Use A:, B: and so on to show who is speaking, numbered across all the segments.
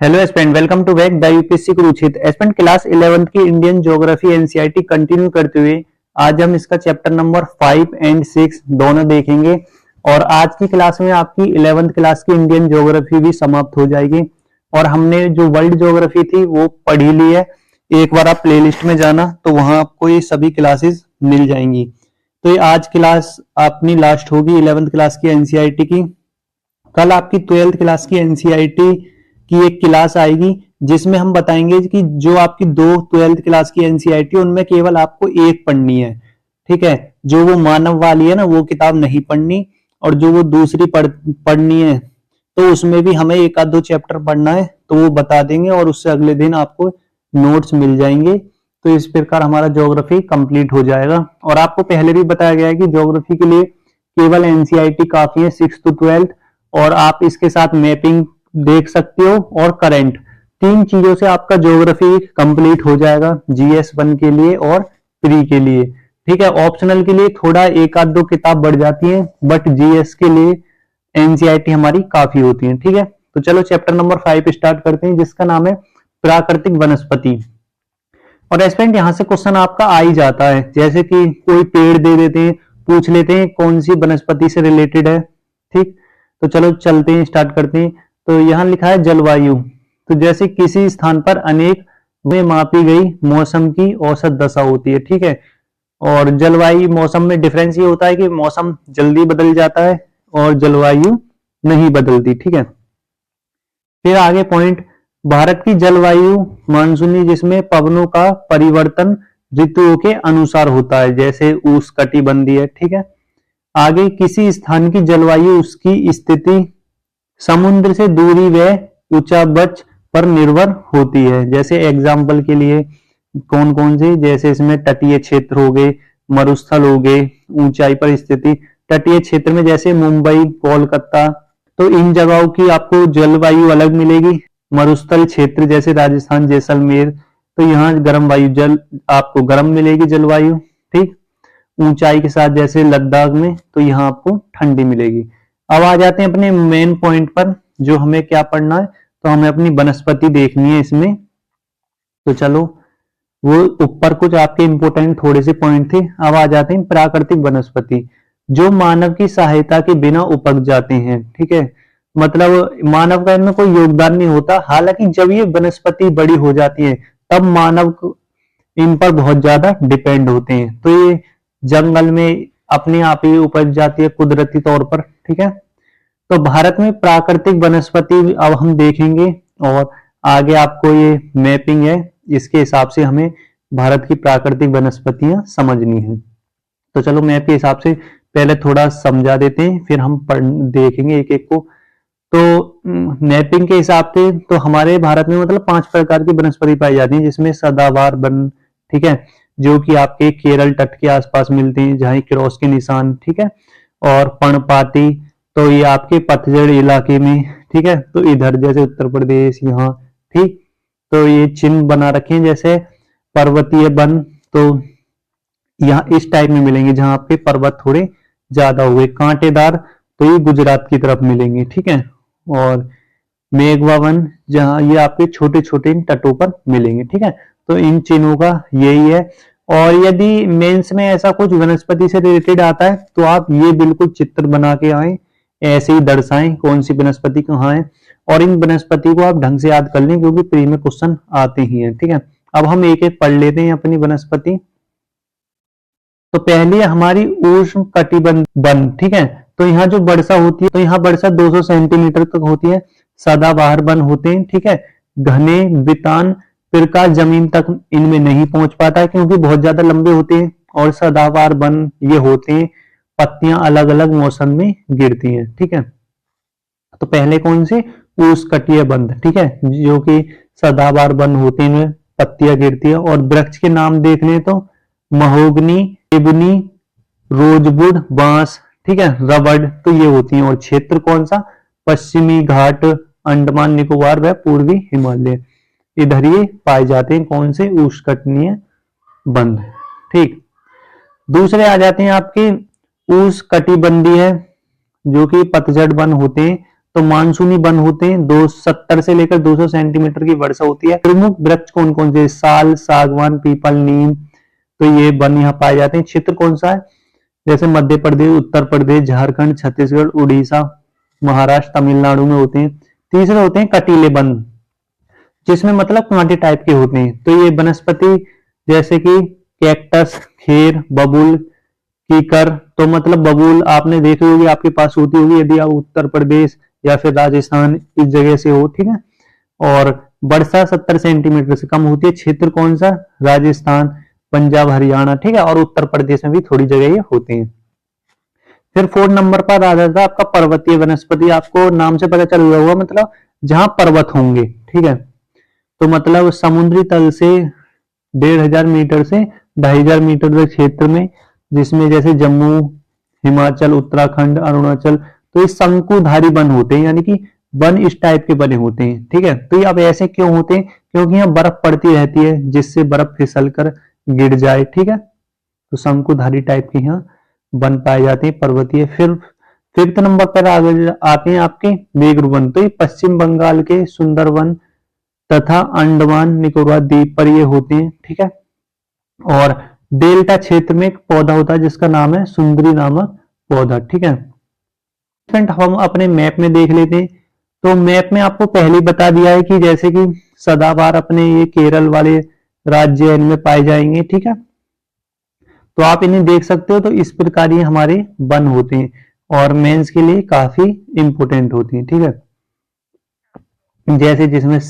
A: Hello aspirant, welcome to back the UPSC Kurukshetra. Aspirant class 11th की Indian geography NCERT continue करते हुए आज हम इसका चैप्टर नंबर 5 एंड 6 दोनों देखेंगे। और आज की क्लास में आपकी 11th क्लास की इंडियन ज्योग्राफी भी समाप्त हो जाएगी। और हमने जो वर्ल्ड ज्योग्राफी थी वो पढ़ ही ली है। एक बार आप प्लेलिस्ट में जाना तो वहां आपको ये सभी क्लासेस मिल जाएंगी। तो ये आज क्लास अपनी लास्ट होगी 11th क्लास की एनसीईआरटी की। कल आपकी 12th क्लास की एनसीईआरटी की एक क्लास आएगी जिसमें हम बताएंगे कि जो आपकी दो 12th क्लास की एनसीईआरटी उनमें केवल आपको एक पढ़नी है। ठीक है, जो वो मानव वाली है ना वो किताब नहीं पढ़नी, और जो वो दूसरी पढ़नी है तो उसमें भी हमें एक आध दो चैप्टर पढ़ना है तो वो बता देंगे और उससे अगले दिन आपको नोट्स मिल जाएंगे। तो इस प्रकार हमारा ज्योग्राफी कंप्लीट हो जाएगा। और आपको पहले भी बताया गया है कि ज्योग्राफी के लिए केवल एनसीईआरटी काफी है 6 to 12, और आप इसके साथ मैपिंग देख सकते हो और करंट, तीन चीजों से आपका ज्योग्राफी कंप्लीट हो जाएगा जीएस 1 के लिए और प्री के लिए। ठीक है, ऑप्शनल के लिए थोड़ा एक आध दो किताब बढ़ जाती है, बट जीएस के लिए एनसीईआरटी हमारी काफी होती है। ठीक है, तो चलो चैप्टर नंबर 5 स्टार्ट करते हैं जिसका नाम है प्राकृतिक वनस्पति। और एस्पेंट यहाँ से क्वेश्चन आपका आ ही जाता है, जैसे कि कोई पेड़ दे देते हैं, पूछ लेते हैं कौन सी वनस्पति से रिलेटेड है। ठीक, तो चलो चलते हैं, स्टार्ट करते हैं। तो यहाँ लिखा है जलवायु। तो जैसे किसी स्थान पर अनेक में मापी गई मौसम की औसत दशा होती है। ठीक है, और जलवायु मौसम में डिफरेंस ये होता है कि मौसम जल्दी बदल जाता है और जलवायु नहीं बदलती। ठीक है, फिर आगे पॉइंट, भारत की जलवायु मानसूनी जिसमें पवनों का परिवर्तन ऋतुओं के अनुसार होता है, जैसे उष्णकटिबंधीय है। ठीक है, आगे किसी स्थान की जलवायु उसकी स्थिति, समुद्र से दूरी व ऊंचाई पर निर्भर होती है। जैसे एग्जाम्पल के लिए कौन कौन से, जैसे इसमें तटीय क्षेत्र हो गए, मरुस्थल हो गए, ऊंचाई पर स्थिति। तटीय क्षेत्र में जैसे मुंबई, कोलकाता, तो इन जगहों की आपको जलवायु अलग मिलेगी। मरुस्थल क्षेत्र जैसे राजस्थान, जैसलमेर, तो यहाँ गर्म वायु जल आपको गर्म मिलेगी जलवायु। ठीक, ऊंचाई के साथ जैसे लद्दाख में, तो यहाँ आपको ठंडी मिलेगी। अब आ जाते हैं अपने मेन पॉइंट पर, जो हमें क्या पढ़ना है। तो हमें अपनी वनस्पति देखनी है इसमें। तो चलो, वो ऊपर कुछ आपके इंपोर्टेंट थोड़े से पॉइंट थे। अब आ जाते हैं प्राकृतिक वनस्पति, जो मानव की सहायता के बिना उपज जाते हैं। ठीक है, मतलब मानव का इनमें कोई योगदान नहीं होता। हालांकि जब ये वनस्पति बड़ी हो जाती है तब मानव इन पर बहुत ज्यादा डिपेंड होते हैं। तो ये जंगल में अपने आप ही उपज जाती है कुदरती तौर पर। ठीक है, तो भारत में प्राकृतिक वनस्पति अब हम देखेंगे, और आगे आपको ये मैपिंग है, इसके हिसाब से हमें भारत की प्राकृतिक वनस्पतियां समझनी है। तो चलो मैप के हिसाब से पहले थोड़ा समझा देते हैं, फिर हम देखेंगे एक एक को। तो मैपिंग के हिसाब से तो हमारे भारत में मतलब 5 प्रकार की वनस्पति पाई जाती है, जिसमें सदाबहार वन, ठीक है, जो कि आपके केरल तट के आसपास मिलते हैं जहां क्रॉस के निशान। ठीक है, और पर्णपाती, तो ये आपके पतझड़ इलाके में। ठीक है, तो इधर जैसे उत्तर प्रदेश यहाँ। ठीक, तो ये चिन्ह बना रखे हैं। जैसे पर्वतीय वन, तो यहाँ इस टाइप में मिलेंगे जहां आपके पर्वत थोड़े ज्यादा हुए। कांटेदार, तो ये गुजरात की तरफ मिलेंगे। ठीक है, और मेघवा वन, जहां ये आपके छोटे छोटे तटों पर मिलेंगे। ठीक है, तो इन चिन्हों का यही है। और यदि मेंस में ऐसा कुछ वनस्पति से रिलेटेड आता है तो आप ये बिल्कुल चित्र बना के आए, ऐसे ही दर्शाएं कौन सी वनस्पति कहाँ है, और इन वनस्पति को आप ढंग से याद कर लें क्योंकि प्री में क्वेश्चन आते ही हैं। ठीक है, अब हम एक एक पढ़ लेते हैं अपनी वनस्पति। तो पहली है हमारी उष्ण कटिबंध वन। ठीक है, तो यहाँ जो वर्षा होती है, तो यहाँ वर्षा 200 सेंटीमीटर तक होती है। सदाबहार वन होते हैं। ठीक है, घने वितान प्रकाश जमीन तक इनमें नहीं पहुंच पाता है क्योंकि बहुत ज्यादा लंबे होते हैं। और सदाबहार वन ये होते हैं, पत्तियां अलग अलग मौसम में गिरती हैं। ठीक है, तो पहले कौन से, उष्णकटिबंधीय वन। ठीक है, जो कि सदाबहार वन होते हैं, इनमें पत्तियां गिरती है। और वृक्ष के नाम देख लें तो महोगनी, इबनी, रोजवुड, बांस, ठीक है, रबड़, तो ये होती हैं। और क्षेत्र कौन सा, पश्चिमी घाट, अंडमान निकोबार व पूर्वी हिमालय, इधर ये पाए जाते हैं। कौन से, उष्णकटिबंधीय वन। ठीक, दूसरे आ जाते हैं आपके उष्णकटिबंधीय, जो कि पतझड़ वन होते हैं। तो मानसूनी वन होते हैं, 270 से लेकर 200 सेंटीमीटर की वर्षा होती है। प्रमुख वृक्ष कौन कौन से? साल, सागवान, पीपल, नीम, तो ये वन यहाँ पाए जाते हैं। क्षेत्र कौन सा है? जैसे मध्य प्रदेश, उत्तर प्रदेश, झारखंड, छत्तीसगढ़, उड़ीसा, महाराष्ट्र, तमिलनाडु में होते हैं। तीसरे होते हैं कटीले वन, जिसमें मतलब कांटे टाइप के होते हैं। तो ये वनस्पति जैसे कि कैक्टस, खेर, बबूल, कीकर, तो मतलब बबूल आपने देखी होगी, आपके पास होती होगी यदि आप उत्तर प्रदेश या फिर राजस्थान इस जगह से हो, ठीक है। और वर्षा 70 सेंटीमीटर से कम होती है। क्षेत्र कौन सा? राजस्थान, पंजाब, हरियाणा, ठीक है, और उत्तर प्रदेश में भी थोड़ी जगह ये होते हैं। फिर 4 नंबर पर आ जाता है आपका पर्वतीय वनस्पति। आपको नाम से पता चल गया होगा, मतलब जहां पर्वत होंगे, ठीक है। तो मतलब समुद्री तल से 1500 मीटर से 2500 मीटर तक क्षेत्र में, जिसमें जैसे जम्मू, हिमाचल, उत्तराखंड, अरुणाचल, तो ये शंकुधारी वन होते हैं, यानी कि वन इस टाइप के बने होते हैं, ठीक है। तो ये अब ऐसे क्यों होते हैं? क्योंकि यहाँ बर्फ पड़ती रहती है, जिससे बर्फ फिसल कर गिर जाए, ठीक है। तो शंकुधारी टाइप के यहाँ वन पाए जाते हैं पर्वतीय। फिर 5th नंबर पर आगे आते हैं आपके मेघरू वन। तो ये पश्चिम बंगाल के सुंदरवन तथा अंडमान निकोबार द्वीप पर ये होते हैं, ठीक है। और डेल्टा क्षेत्र में एक पौधा होता है जिसका नाम है सुंदरी नामक पौधा, ठीक है। हम अपने मैप में देख लेते हैं। तो मैप में आपको पहले बता दिया है कि जैसे कि सदाबहार अपने ये केरल वाले राज्य इनमें पाए जाएंगे, ठीक है। तो आप इन्हें देख सकते हो। तो इस प्रकार ये हमारे वन होते हैं और मेंस के लिए काफी इंपोर्टेंट होती हैं, ठीक है। जैसे जिसमें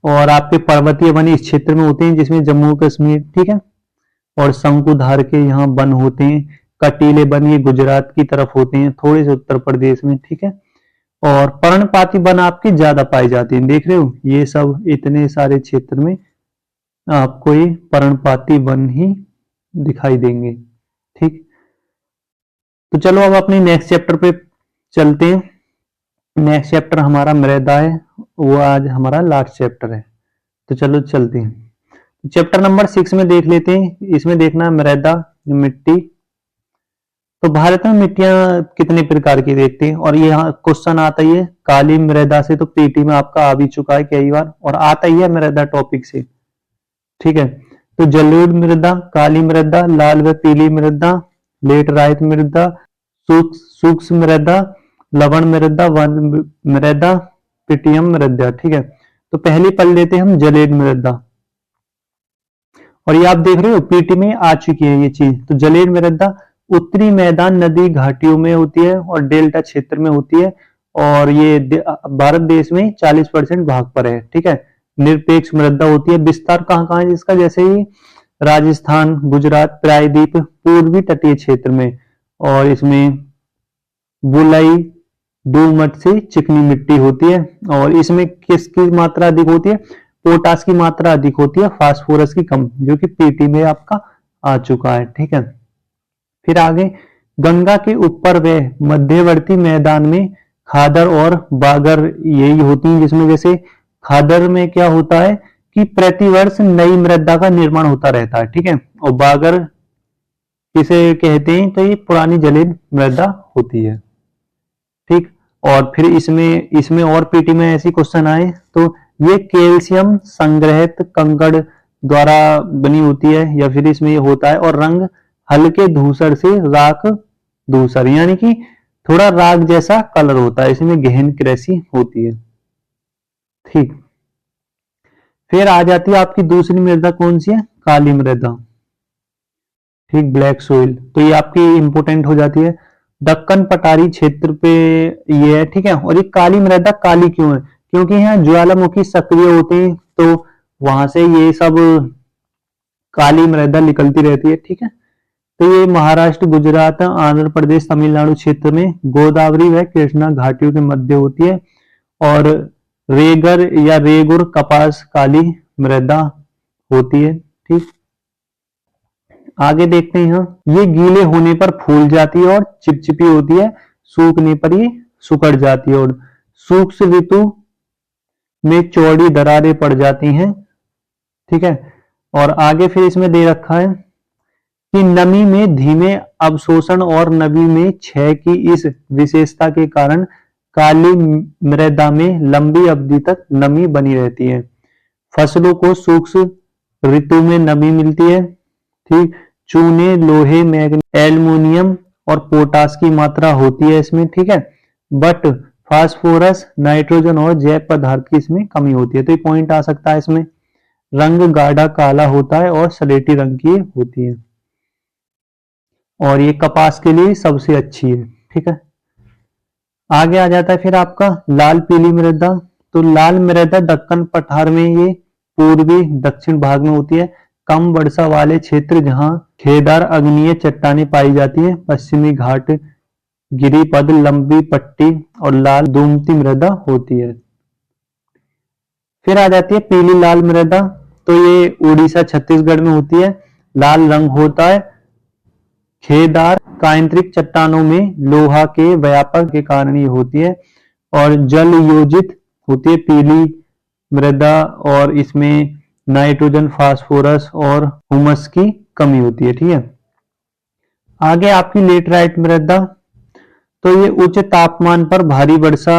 A: और आपके पर्वतीय वन इस क्षेत्र में होते हैं, जिसमें जम्मू कश्मीर, ठीक है, और शंकुधार के यहाँ वन होते हैं। कटीले वन ये गुजरात की तरफ होते हैं, थोड़े से उत्तर प्रदेश में, ठीक है। और पर्णपाती वन आपके ज्यादा पाए जाते हैं, देख रहे हो ये सब इतने सारे क्षेत्र में आपको ये पर्णपाती वन ही दिखाई देंगे, ठीक। तो चलो अब अपने नेक्स्ट चैप्टर पे चलते हैं। नेक्स्ट चैप्टर हमारा मृदा है, वो आज हमारा लास्ट चैप्टर है। तो चलो चलते हैं। चैप्टर नंबर 6 में देख लेते हैं। इसमें देखना है मृदा, मिट्टी। तो भारत में मिट्टियां कितने प्रकार की देखते हैं, और यहाँ क्वेश्चन आता ही है काली मृदा से। तो पीटी में आपका आ भी चुका है कई बार, और आता ही है मृदा टॉपिक से, ठीक है। तो जलोढ़ मृदा, काली मृदा, लाल व पीली मृदा, लेटराइट मृदा, सूक्ष्म मृदा, लवण मृदा, वन मृदा, पिटियम मृदा, ठीक है। तो पहले पढ़ लेते हैं हम जलोढ़ मृदा। और ये आप देख रहे हो पीटी में आ चुकी है ये चीज। तो जलोढ़ मृदा उत्तरी मैदान नदी घाटियों में होती है और डेल्टा क्षेत्र में होती है, और ये भारत देश में 40% भाग पर है, ठीक है। निरपेक्ष मृदा होती है। विस्तार कहाँ कहाँ है इसका? जैसे ही राजस्थान, गुजरात, प्रायद्वीप, पूर्वी तटीय क्षेत्र में, और इसमें बुलाई, दोमट से चिकनी मिट्टी होती है। और इसमें किसकी मात्रा अधिक होती है? पोटास की मात्रा अधिक होती है, फास्फोरस की कम, जो कि पीटी में आपका आ चुका है, ठीक है। फिर आगे गंगा के ऊपर व मध्यवर्ती मैदान में खादर और बागर यही होती हैं, जिसमें जैसे खादर में क्या होता है कि प्रतिवर्ष नई मृदा का निर्माण होता रहता है, ठीक है। और बागर किसे कहते हैं? तो ये पुरानी जलोढ़ मृदा होती है, ठीक। और फिर इसमें और पीटी में ऐसी क्वेश्चन आए तो ये कैल्शियम संग्रहित कंकड़ द्वारा बनी होती है, या फिर इसमें ये होता है। और रंग हल्के धूसर से राख धूसर, यानी कि थोड़ा राख जैसा कलर होता है। इसमें गहन कृषि होती है, ठीक। फिर आ जाती है आपकी दूसरी मृदा, कौन सी है? काली मृदा, ठीक, ब्लैक सोइल। तो ये आपकी इंपोर्टेंट हो जाती है। दक्कन पठारी क्षेत्र पे ये है, ठीक है। और ये काली मृदा काली क्यों है? क्योंकि यहाँ ज्वालामुखी सक्रिय होते हैं, तो वहां से ये सब काली मृदा निकलती रहती है, ठीक है। तो ये महाराष्ट्र, गुजरात, आंध्र प्रदेश, तमिलनाडु क्षेत्र में गोदावरी व कृष्णा घाटियों के मध्य होती है। और रेगर या रेगुर कपास काली मृदा होती है, ठीक। आगे देखते हैं। यहाँ ये गीले होने पर फूल जाती है और चिपचिपी होती है, सूखने पर ये सुकड़ जाती है, और शुष्क ऋतु में चौड़ी दरारें पड़ जाती हैं, ठीक है। और आगे फिर इसमें दे रखा है कि नमी में धीमे अवशोषण और नमी में क्षय की इस विशेषता के कारण काली मृदा में लंबी अवधि तक नमी बनी रहती है। फसलों को शुष्क ऋतु में नमी मिलती है। ठीक, चूने, लोहे, मैग्नीशियम, एल्युमिनियम और पोटास की मात्रा होती है इसमें। ठीक है, बट फास्फोरस, नाइट्रोजन और जैव पदार्थ की इसमें कमी होती है। तो ये पॉइंट आ सकता है इसमें। रंग गाढ़ा काला होता है और सलेटी रंग की होती है और ये कपास के लिए सबसे अच्छी है। ठीक है, आगे आ जाता है फिर आपका लाल पीली मृदा। तो लाल मृदा दक्कन पठार में ये पूर्वी दक्षिण भाग में होती है। कम वर्षा वाले क्षेत्र जहां खेदार अग्नीय चट्टानें पाई जाती है। पश्चिमी घाट, गिरिपद, लंबी पट्टी और लाल दूमती मृदा होती है। फिर आ जाती है पीली लाल मृदा। तो ये उड़ीसा छत्तीसगढ़ में होती है। लाल रंग होता है। खेदार कायंत्रिक चट्टानों में लोहा के व्यापक के कारण ये होती है और जल योजित होती है पीली मृदा और इसमें नाइट्रोजन, फास्फोरस और हुमस की कमी होती है। ठीक है, आगे आपकी लेटराइट मृदा। तो ये उच्च तापमान पर भारी वर्षा,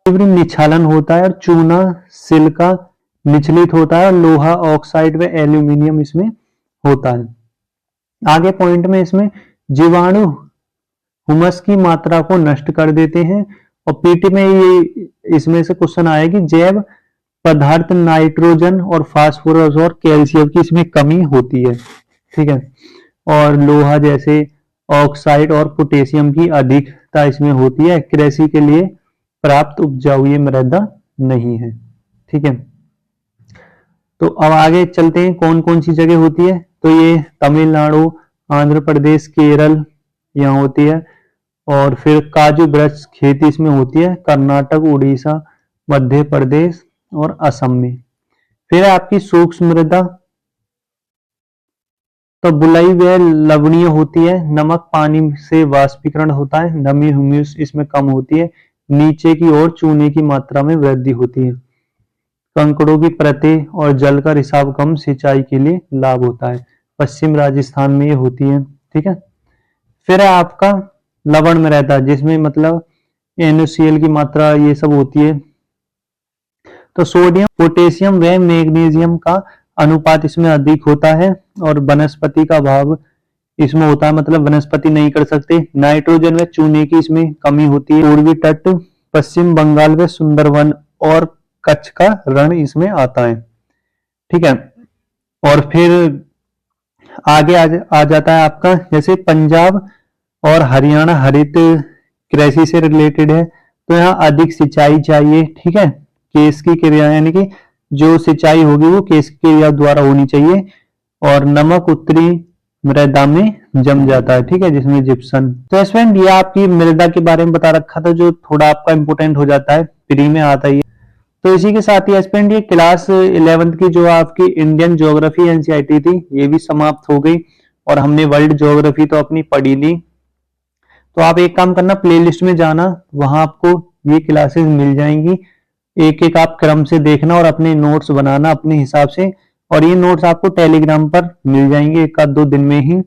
A: तीव्र निछालन होता है और चूना, सिलिका निचलित होता है और लोहा, ऑक्साइड व एल्यूमिनियम इसमें होता है। आगे पॉइंट में इसमें जीवाणु हुमस की मात्रा को नष्ट कर देते हैं और पीटी में ये इसमें से क्वेश्चन आया कि जैव पदार्थ नाइट्रोजन और फास्फोरस और कैल्शियम की इसमें कमी होती है। ठीक है, और लोहा जैसे ऑक्साइड और पोटेशियम की अधिकता इसमें होती है। कृषि के लिए प्राप्त उपजाऊ ये मृदा नहीं है। ठीक है, तो अब आगे चलते हैं कौन कौन सी जगह होती है। तो ये तमिलनाडु, आंध्र प्रदेश, केरल यहाँ होती है और फिर काजू वृक्ष खेती इसमें होती है कर्नाटक, उड़ीसा, मध्य प्रदेश और असम में। फिर आपकी सूक्ष्म मृदा। तो बुलाई व लवणीय होती है। नमक पानी से वाष्पीकरण होता है। नमी ह्यूमस इसमें कम होती है। नीचे की ओर चूने की मात्रा में वृद्धि होती है। कंकड़ों की परतें और जल का रिसाव कम सिंचाई के लिए लाभ होता है। पश्चिम राजस्थान में ये होती है। ठीक है, फिर है आपका लवण मृदा जिसमें मतलब NaCl की मात्रा ये सब होती है। तो सोडियम, पोटेशियम व मैग्नीशियम का अनुपात इसमें अधिक होता है और वनस्पति का अभाव इसमें होता है, मतलब वनस्पति नहीं कर सकते। नाइट्रोजन व चूने की इसमें कमी होती है। पूर्वी तट, पश्चिम बंगाल व सुंदरवन और कच्छ का रण इसमें आता है। ठीक है, और फिर आगे आ जाता है आपका जैसे पंजाब और हरियाणा हरित कृषि से रिलेटेड है। तो यहाँ अधिक सिंचाई चाहिए। ठीक है, केस की क्रिया यानी कि जो सिंचाई होगी वो केस की क्रिया द्वारा होनी चाहिए और नमक उत्तरी मृदा में जम जाता है। ठीक है, जिसमें जिप्सम। तो स्टूडेंट ये आपकी मृदा के बारे में बता रखा था जो थोड़ा आपका इंपोर्टेंट हो जाता है, प्री में आता है। तो इसी के साथ ही स्टूडेंट ये क्लास 11th की जो आपकी इंडियन ज्योग्राफी एनसीईआरटी थी ये भी समाप्त हो गई और हमने वर्ल्ड ज्योग्राफी तो अपनी पढ़ी ली। तो आप एक काम करना, प्लेलिस्ट में जाना, वहां आपको ये क्लासेस मिल जाएंगी। एक एक आप क्रम से देखना और अपने नोट्स बनाना अपने हिसाब से और ये नोट्स आपको टेलीग्राम पर मिल जाएंगे 1-2 दिन में ही,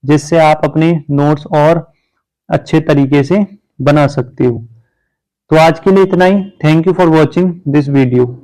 A: जिससे आप अपने नोट्स और अच्छे तरीके से बना सकते हो। तो आज के लिए इतना ही। Thank you for watching this video.